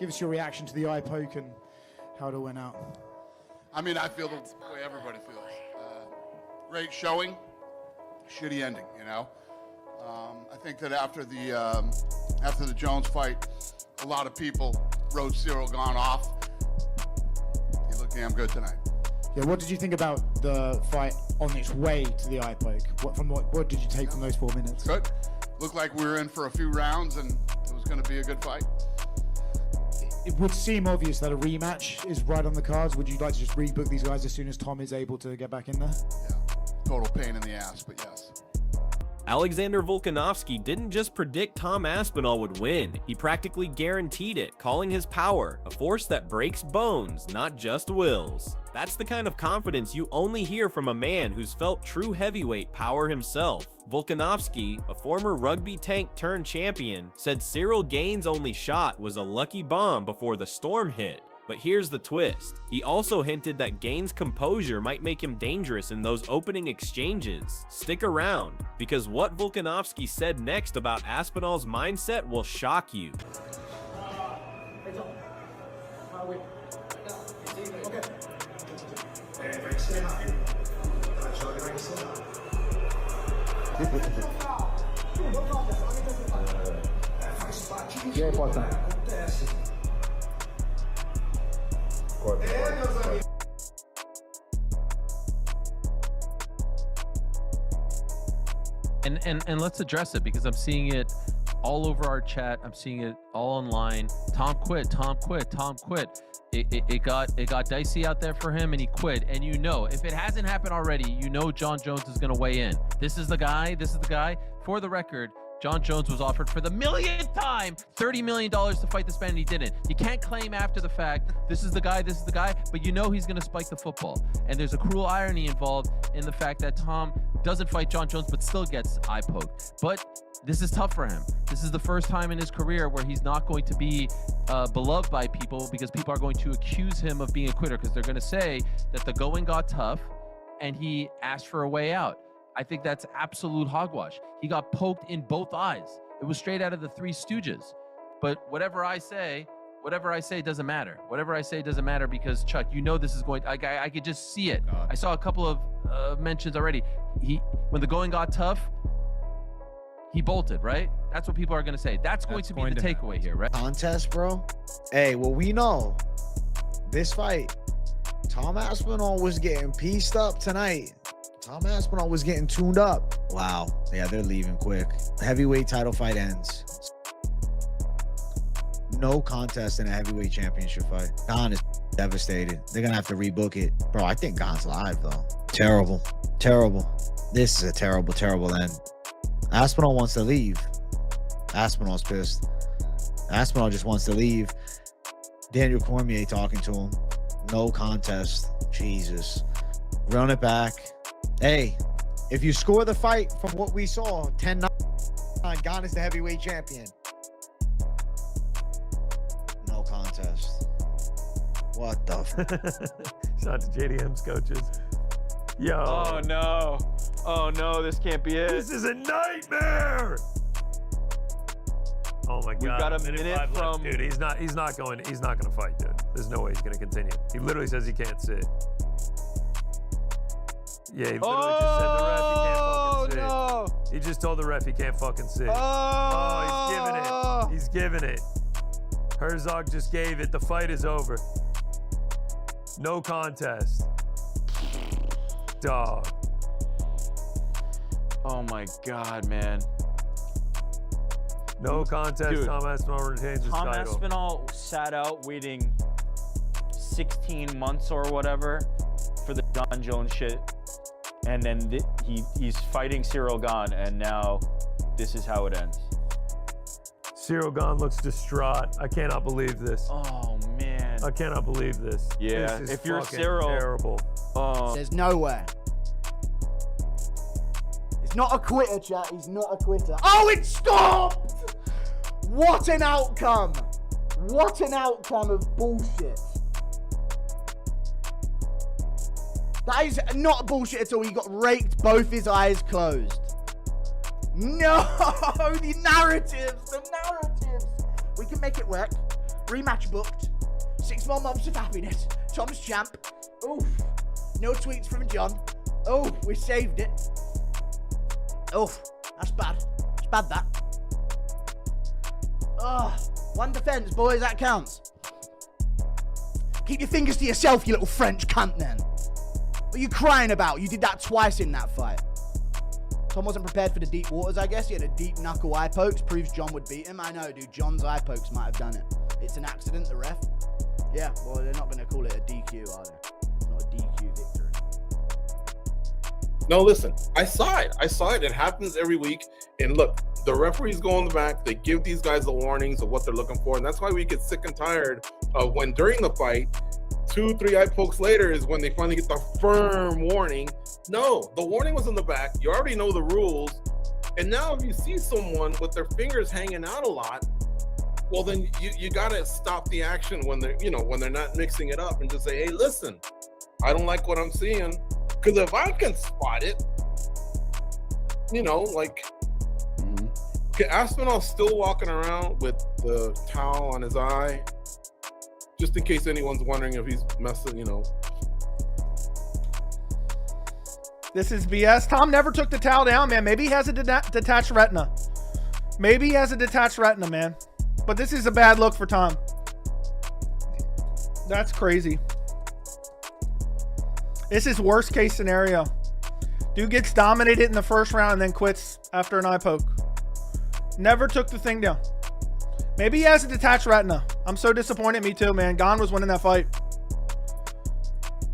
Give us your reaction to the eye poke and how it all went out. I mean, I feel the way everybody feels. Great showing, shitty ending, you know? I think that after the Jones fight, a lot of people wrote Ciryl Gane off. He looked damn good tonight. Yeah, what did you think about the fight on its way to the eye poke? What did you take from those 4 minutes? Good. Looked like we were in for a few rounds and it was going to be a good fight. It would seem obvious that a rematch is right on the cards. Would you like to just rebook these guys as soon as Tom is able to get back in there? Yeah, total pain in the ass, but yes. Alexander Volkanovski didn't just predict Tom Aspinall would win, he practically guaranteed it, calling his power a force that breaks bones, not just wills. That's the kind of confidence you only hear from a man who's felt true heavyweight power himself. Volkanovski, a former rugby tank turned champion, said Ciryl Gane's only shot was a lucky bomb before the storm hit. But here's the twist. He also hinted that Gane's composure might make him dangerous in those opening exchanges. Stick around, because what Volkanovski said next about Aspinall's mindset will shock you. And let's address it, because I'm seeing it all over our chat. I'm seeing it all online. Tom quit. Tom quit. Tom quit. It got dicey out there for him, and he quit. And you know, if it hasn't happened already, you know John Jones is going to weigh in. This is the guy. This is the guy. For the record, John Jones was offered for the millionth time $30 million to fight this man, and he didn't. You can't claim after the fact, this is the guy, but you know he's going to spike the football. And there's a cruel irony involved in the fact that Tom doesn't fight John Jones, but still gets eye poked. But this is tough for him. This is the first time in his career where he's not going to be beloved by people, because people are going to accuse him of being a quitter, because they're going to say that the going got tough and he asked for a way out. I think that's absolute hogwash. He got poked in both eyes. It was straight out of the Three Stooges. But whatever I say doesn't matter. Whatever I say doesn't matter, because Chuck, you know this is going. I could just see it. I saw a couple of mentions already. When the going got tough, he bolted. Right? That's what people are going to say. That's going to be the takeaway here, right? Contest, bro. Hey, well, we know this fight, Tom Aspinall was getting pieced up tonight. Tom Aspinall was getting tuned up. Wow. Yeah, they're leaving quick. Heavyweight title fight ends. No contest in a heavyweight championship fight. Gane is devastated. They're going to have to rebook it. Bro, I think Gane's live, though. Terrible. Terrible. This is a terrible, terrible end. Aspinall wants to leave. Aspinall's pissed. Aspinall just wants to leave. Daniel Cormier talking to him. No contest. Jesus. Run it back. Hey, if you score the fight from what we saw, 10-9, Gane is the heavyweight champion. No contest. What the Shout out to JDM's coaches. Yo. Oh no. Oh no, this can't be it. This is a nightmare. Oh my God. We've got a minute from left. Dude, he's not gonna fight, dude. There's no way he's gonna continue. He literally says he can't sit. Yeah, he literally just said the ref he can't fucking sit. No. He just told the ref he can't fucking sit. Oh, he's giving it. He's giving it. Herzog just gave it. The fight is over. No contest. Dog. Oh my God, man. No contest. Dude, Tom Aspinall retains his Tom title. Aspinall sat out waiting 16 months or whatever for the John Jones shit. And then he's fighting Ciryl Gane, and now this is how it ends. Ciryl Gane looks distraught. I cannot believe this. Oh man. I cannot believe this. Yeah, This is if you're fucking Ciryl, terrible. There's nowhere. He's not a quitter, chat. He's not a quitter. Oh, it stopped! What an outcome! What an outcome of bullshit. That is not bullshit at all. He got raked, both his eyes closed. No, the narratives. We can make it work. Rematch booked. 6 more months of happiness. Tom's champ. Oof. No tweets from John. Oh, we saved it. Oh, that's bad. It's bad, that. Oh, 1 defense, boys. That counts. Keep your fingers to yourself, you little French cunt, then. What are you crying about? You did that twice in that fight. Tom wasn't prepared for the deep waters, I guess. He had a deep knuckle eye pokes. Proves John would beat him. I know, dude. John's eye pokes might have done it. It's an accident, the ref. Yeah, well, they're not going to call it a DQ, are they? It's not a DQ victory. No, listen. I saw it. It happens every week. And look, the referees go on the back. They give these guys the warnings of what they're looking for. And that's why we get sick and tired of when during the fight, 2-3 eye pokes later is when they finally get the firm warning. No, the warning was in the back. You already know the rules. And now if you see someone with their fingers hanging out a lot, well, then you gotta stop the action when they're not mixing it up and just say, hey, listen, I don't like what I'm seeing. Because if I can spot it, Aspinall's still walking around with the towel on his eye, just in case anyone's wondering if he's messing, This is BS. Tom never took the towel down, man. Maybe he has a detached retina. Man. But this is a bad look for Tom. That's crazy. This is worst case scenario. Dude gets dominated in the first round and then quits after an eye poke. Never took the thing down. Maybe he has a detached retina. I'm so disappointed. Me too, man. Gane was winning that fight.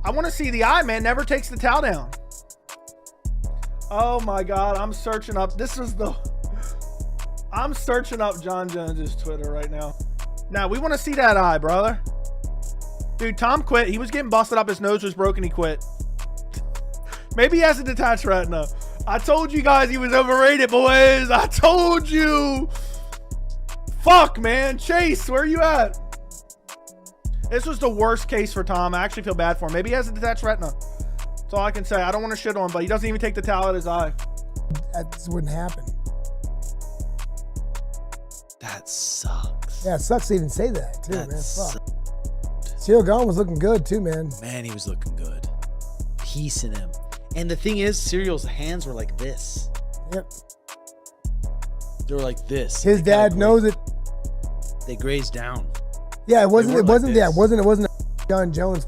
I want to see the eye, man. Never takes the towel down. Oh my God. I'm searching up. I'm searching up John Jones's Twitter right now. Now, we want to see that eye, brother. Dude, Tom quit. He was getting busted up. His nose was broken. He quit. Maybe he has a detached retina. I told you guys he was overrated, boys. I told you. Fuck, man. Chase, where you at? This was the worst case for Tom. I actually feel bad for him. Maybe he has a detached retina. That's all I can say. I don't want to shit on him, but he doesn't even take the towel out of his eye. That wouldn't happen. That sucks. Yeah, it sucks to even say that, too, That man. Fuck. sucks. Ciryl Gane was looking good, too, man. Man, he was looking good. Piecing him. And the thing is, Cyryl's hands were like this. Yep. They were like this. His dad knows it. They grazed down. Yeah, it wasn't like it wasn't John Jones.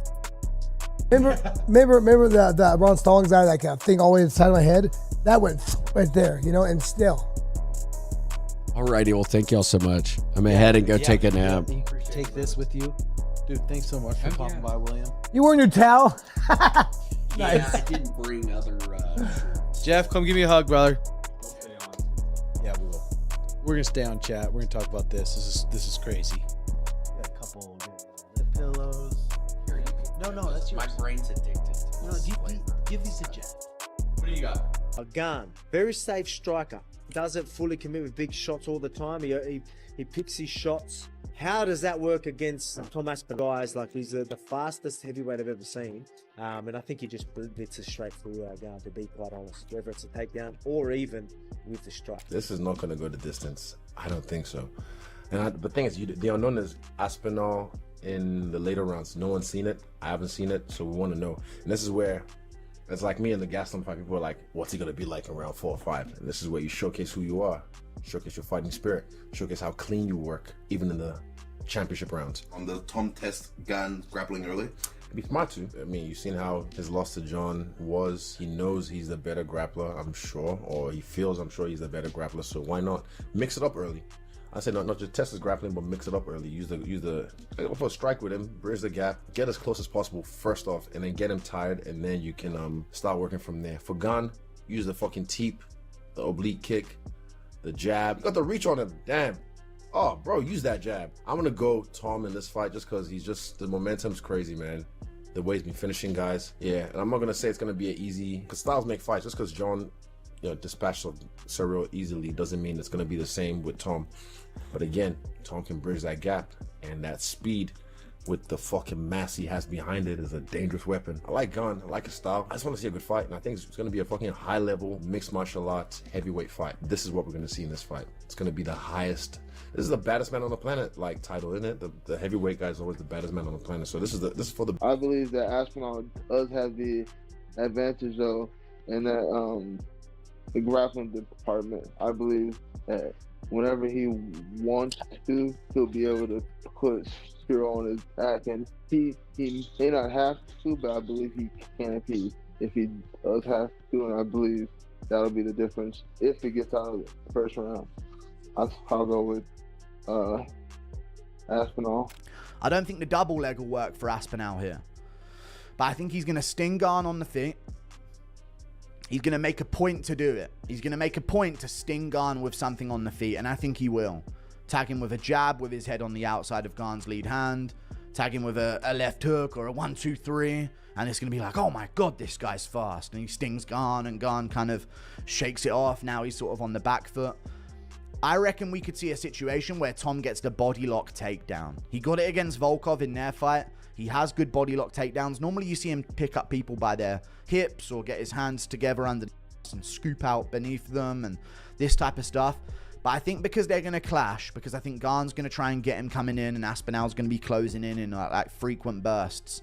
Remember the Ron Stallings guy, like a thing all the way to the side of my head? That went right there, and still. Alrighty, well, thank y'all so much. I'm ahead and go take a nap. Take this with you. Dude, thanks so much for popping by, William. You wearing your towel? Nice. Yeah, I didn't bring other Jeff, come give me a hug, brother. Yeah, we will. We're gonna stay on chat. We're gonna talk about this. This is crazy. Got a couple lip pillows. No, that's yours. My brain's addicted to No, this give these to Jeff. What do you got? Gane, very safe striker. Doesn't fully commit with big shots all the time. He picks his shots. How does that work against Tom Aspinall guys? Like, he's the fastest heavyweight I've ever seen. And I think he just blitz a straight through Gane, to be quite honest. Whether it's a takedown or even with the strike. This is not going to go the distance. I don't think so. And the thing is, the unknown is Aspinall in the later rounds. No one's seen it. I haven't seen it, so we want to know. And this is where it's like me and the Gaston fight. People are like, what's he going to be like in round 4 or 5? And this is where you showcase who you are, showcase your fighting spirit, showcase how clean you work, even in the championship rounds. On the Tom test, Gane grappling early? It'd be smart to. I mean, you've seen how his loss to John was. He knows he's the better grappler, I'm sure, or he feels, I'm sure, he's the better grappler. So why not mix it up early? I say not just test his grappling, but mix it up early. Use the go for a strike with him, bridge the gap, get as close as possible first off, and then get him tired, and then you can start working from there. For Gane, use the fucking teep, the oblique kick, the jab. You got the reach on him. Damn. Oh, bro, use that jab. I'm gonna go Tom in this fight just because the momentum's crazy, man. The way he's been finishing guys. Yeah, and I'm not gonna say it's gonna be an easy, because styles make fights. Just because John dispatched Ciryl easily doesn't mean it's gonna be the same with Tom. But again, Tom can bridge that gap and that speed with the fucking mass he has behind it is a dangerous weapon. I like Gane, I like his style. I just want to see a good fight, and I think it's going to be a fucking high-level mixed martial arts heavyweight fight. This is what we're going to see in this fight. It's going to be the highest. This is the baddest man on the planet, like title, isn't it? The heavyweight guy is always the baddest man on the planet. So this is for the. I believe that Aspinall does have the advantage though in that the grappling department. I believe that whenever he wants to, he'll be able to put Ciryl on his back, and he may not have to, but I believe he can if he does have to, and I believe that'll be the difference if he gets out of the first round. I'll go with Aspinall. I don't think the double leg will work for Aspinall here, but I think he's going to sting Gane on the feet. He's going to make a point to do it. He's going to make a point to sting Gane with something on the feet, and I think he will. Tag him with a jab with his head on the outside of Gane's lead hand. Tag him with a left hook or a 1-2-3, and it's going to be like, oh my God, this guy's fast. And he stings Gane, and Gane kind of shakes it off. Now he's sort of on the back foot. I reckon we could see a situation where Tom gets the body lock takedown. He got it against Volkov in their fight. He has good body lock takedowns. Normally you see him pick up people by their hips or get his hands together under and scoop out beneath them and this type of stuff. But I think because they're going to clash, because I think Gane's going to try and get him coming in and Aspinall's going to be closing in like frequent bursts,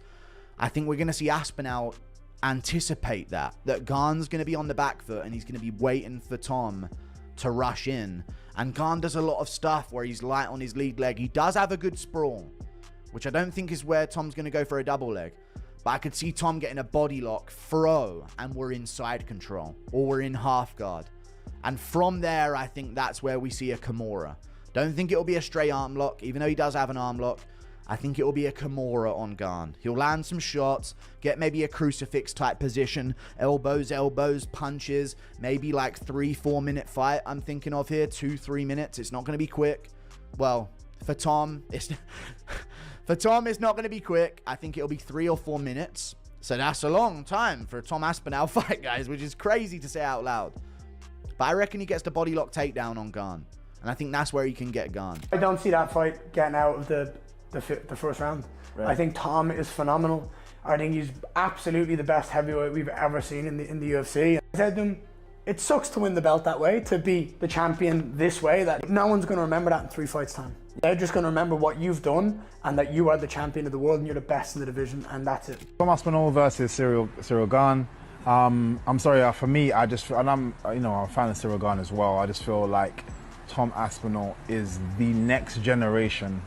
I think we're going to see Aspinall anticipate that Gane's going to be on the back foot and he's going to be waiting for Tom to rush in. And Gane does a lot of stuff where he's light on his lead leg. He does have a good sprawl, which I don't think is where Tom's going to go for a double leg. But I could see Tom getting a body lock, throw, and we're in side control. Or we're in half guard. And from there, I think that's where we see a Kimura. Don't think it'll be a straight arm lock, even though he does have an arm lock. I think it will be a Kimura on Gane. He'll land some shots, get maybe a crucifix type position, elbows, punches, maybe like 3-4 minute fight I'm thinking of here, 2-3 minutes. It's not going to be quick. Well, for Tom, it's not going to be quick. I think it'll be 3 or 4 minutes. So that's a long time for a Tom Aspinall fight, guys, which is crazy to say out loud. But I reckon he gets the body lock takedown on Gane. And I think that's where he can get Gane. I don't see that fight getting out of the first round. Right. I think Tom is phenomenal. I think he's absolutely the best heavyweight we've ever seen in the UFC. I said to him, it sucks to win the belt that way, to be the champion this way, that no one's going to remember that in 3 fights time. They're just going to remember what you've done and that you are the champion of the world and you're the best in the division, and that's it. Tom Aspinall versus Ciryl Gane. I'm sorry, for me, I'm a fan of Ciryl Gane as well. I just feel like Tom Aspinall is the next generation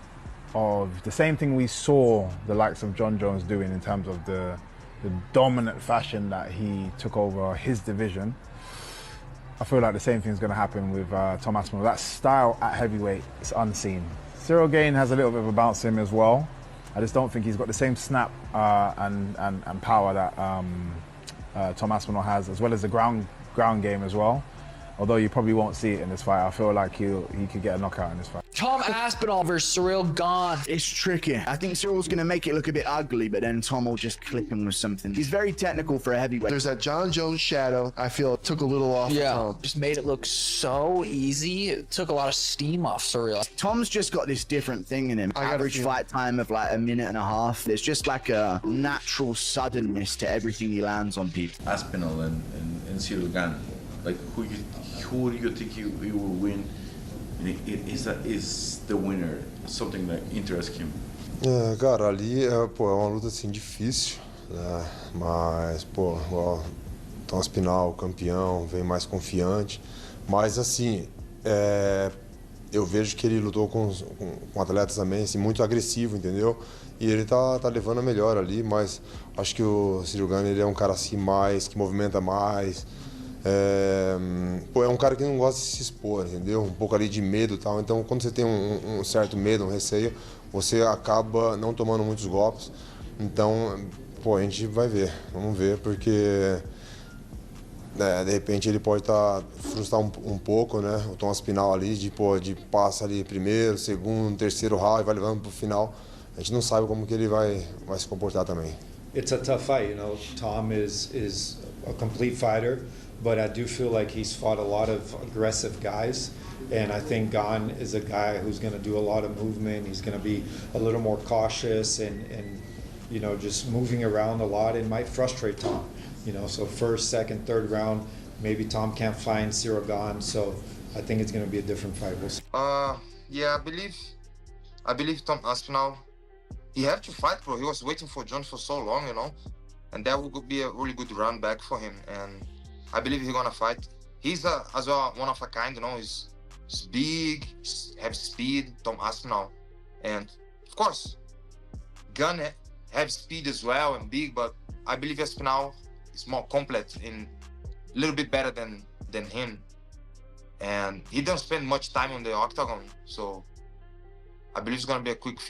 of the same thing we saw the likes of John Jones doing in terms of the dominant fashion that he took over his division. I feel like the same thing is going to happen with Tom Aspinall. That style at heavyweight is unseen. Ciryl Gane has a little bit of a bounce to him as well. I just don't think he's got the same snap and power that Tom Aspinall has, as well as the ground game as well. Although you probably won't see it in this fight, I feel like he could get a knockout in this fight. Tom Aspinall versus Ciryl Gane. It's tricky. I think Cyryl's going to make it look a bit ugly, but then Tom will just clip him with something. He's very technical for a heavyweight. There's that John Jones shadow. I feel it took a little off. Yeah, just made it look so easy. It took a lot of steam off Ciryl. Tom's just got this different thing in him. Average fight time of like 1.5 minutes. There's just like a natural suddenness to everything he lands on people. Aspinall and Ciryl Gane. Like who do you think you will win? Is the winner something that interests him? Cara, ali é uma luta assim difícil, né? Mas o Tom Aspinall, campeão, vem mais confiante. Mas assim, eu vejo que ele lutou com atletas também assim, muito agressivo, entendeu? E ele tá levando a melhor ali, mas acho que o Ciryl Gane ele é um cara assim mais que movimenta mais. É um cara que não gosta de se expor, entendeu? Um pouco ali de medo e tal. Então, quando você tem um certo medo, um receio, você acaba não tomando muitos golpes. Então, a gente vai ver. Vamos ver, porque de repente ele pode frustrar um pouco, né? O Tom Aspinall ali, de passa ali primeiro, segundo, terceiro round e vai levando pro final. A gente não sabe como que ele vai se comportar também. It's a tough fight, you know. Tom is a complete fighter. but I do feel like he's fought a lot of aggressive guys. And I think Gane is a guy who's going to do a lot of movement. He's going to be a little more cautious and you know, just moving around a lot. It might frustrate Tom. You know, so first, second, third round, maybe Tom can't find Ciryl Gane. So I think it's going to be a different fight. We'll see. Yeah, I believe Tom Aspinall, he had to fight, bro. He was waiting for John for so long, you know, and that would be a really good run back for him. And I believe he's gonna fight. He's as well one of a kind, you know. He's big, have speed, Tom Aspinall, and of course, Gane have speed as well and big. But I believe Aspinall is more complete and a little bit better than him. And he doesn't spend much time on the octagon, so I believe it's gonna be a quick finish.